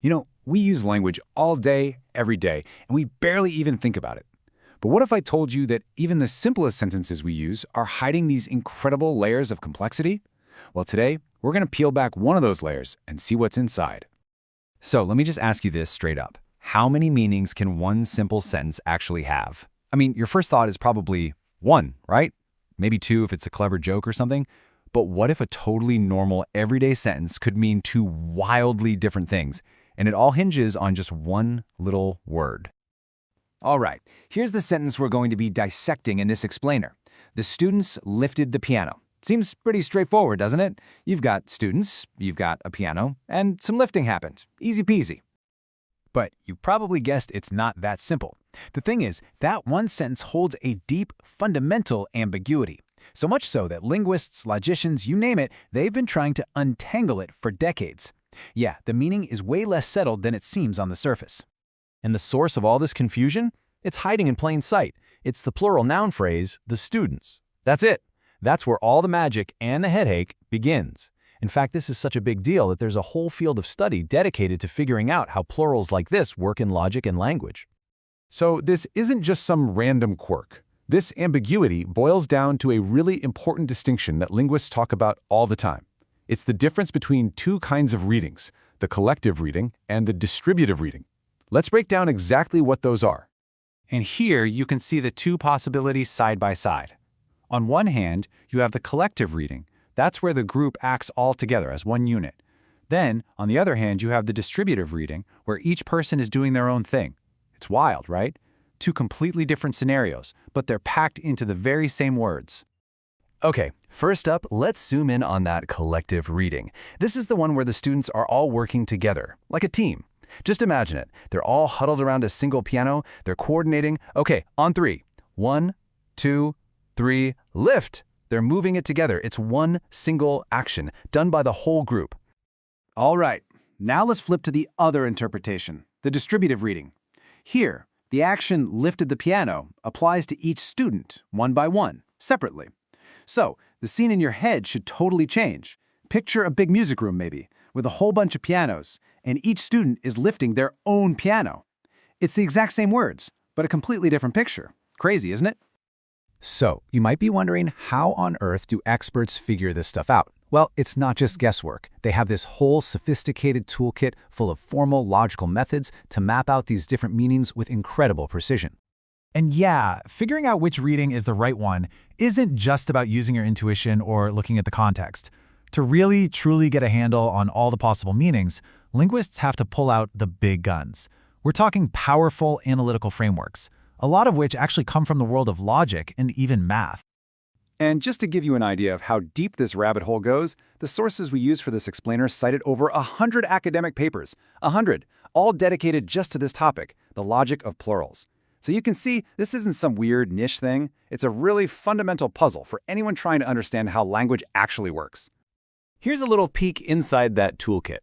We use language all day, every day, and we barely even think about it. But what if I told you that even the simplest sentences we use are hiding these incredible layers of complexity? Well, today, we're going to peel back one of those layers and see what's inside. So let me just ask you this straight up. How many meanings can one simple sentence actually have? I mean, your first thought is probably one, right? Maybe two if it's a clever joke or something. But what if a totally normal, everyday sentence could mean two wildly different things, and it all hinges on just one little word? All right, here's the sentence we're going to be dissecting in this explainer. The students lifted the piano. Seems pretty straightforward, doesn't it? You've got students, you've got a piano, and some lifting happened. Easy peasy. But you probably guessed it's not that simple. The thing is, that one sentence holds a deep, fundamental ambiguity. So much so that linguists, logicians, you name it, they've been trying to untangle it for decades. Yeah, the meaning is way less settled than it seems on the surface. And the source of all this confusion? It's hiding in plain sight. It's the plural noun phrase, the students. That's it. That's where all the magic and the headache begins. In fact, this is such a big deal that there's a whole field of study dedicated to figuring out how plurals like this work in logic and language. So this isn't just some random quirk. This ambiguity boils down to a really important distinction that linguists talk about all the time. It's the difference between two kinds of readings, the collective reading and the distributive reading. Let's break down exactly what those are. And here you can see the two possibilities side by side. On one hand, you have the collective reading. That's where the group acts all together as one unit. Then, on the other hand, you have the distributive reading, where each person is doing their own thing. It's wild, right? Two completely different scenarios, but they're packed into the very same words. Okay, first up, let's zoom in on that collective reading. This is the one where the students are all working together, like a team. Just imagine it. They're all huddled around a single piano. They're coordinating. Okay, on three. 1, 2, 3, lift. They're moving it together. It's one single action, done by the whole group. All right, now let's flip to the other interpretation, the distributive reading. Here, the action lifted the piano applies to each student, one by one, separately. So, the scene in your head should totally change. Picture a big music room maybe, with a whole bunch of pianos, and each student is lifting their own piano. It's the exact same words, but a completely different picture. Crazy, isn't it? So, you might be wondering, how on earth do experts figure this stuff out? Well, it's not just guesswork. They have this whole sophisticated toolkit full of formal logical methods to map out these different meanings with incredible precision. And yeah, figuring out which reading is the right one isn't just about using your intuition or looking at the context. To really, truly get a handle on all the possible meanings, linguists have to pull out the big guns. We're talking powerful analytical frameworks, a lot of which actually come from the world of logic and even math. And just to give you an idea of how deep this rabbit hole goes, the sources we use for this explainer cited over 100 academic papers, 100, all dedicated just to this topic, the logic of plurals. So you can see this isn't some weird niche thing. It's a really fundamental puzzle for anyone trying to understand how language actually works. Here's a little peek inside that toolkit.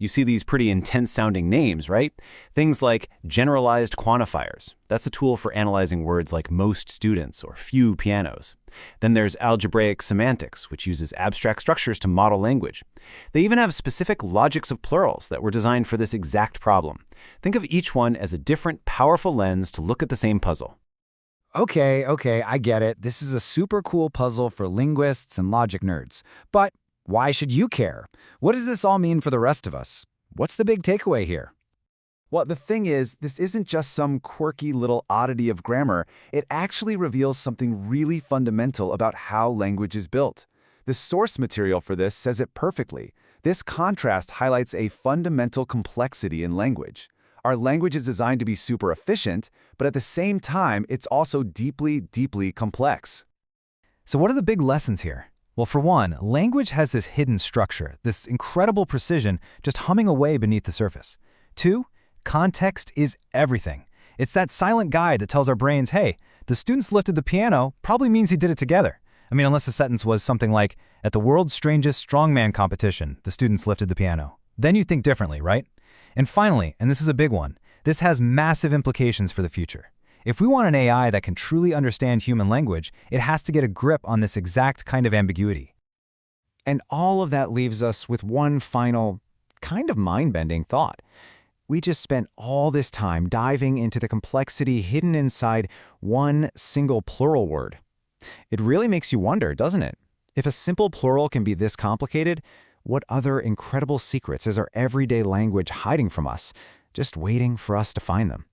You see these pretty intense-sounding names, right? Things like generalized quantifiers. That's a tool for analyzing words like most students or few pianos. Then there's algebraic semantics, which uses abstract structures to model language. They even have specific logics of plurals that were designed for this exact problem. Think of each one as a different, powerful lens to look at the same puzzle. Okay, I get it. This is a super cool puzzle for linguists and logic nerds. But why should you care? What does this all mean for the rest of us? What's the big takeaway here? Well, the thing is, this isn't just some quirky little oddity of grammar. It actually reveals something really fundamental about how language is built. The source material for this says it perfectly. This contrast highlights a fundamental complexity in language. Our language is designed to be super efficient, but at the same time, it's also deeply, deeply complex. So what are the big lessons here? Well, for one, language has this hidden structure, this incredible precision just humming away beneath the surface. 2, context is everything. It's that silent guide that tells our brains, hey, the students lifted the piano probably means he did it together. I mean, unless the sentence was something like, at the world's strangest strongman competition, the students lifted the piano. Then you think differently, right? And finally, and this is a big one, this has massive implications for the future. If we want an AI that can truly understand human language, it has to get a grip on this exact kind of ambiguity. And all of that leaves us with one final, kind of mind-bending thought. We just spent all this time diving into the complexity hidden inside one single plural word. It really makes you wonder, doesn't it? If a simple plural can be this complicated, what other incredible secrets is our everyday language hiding from us, just waiting for us to find them?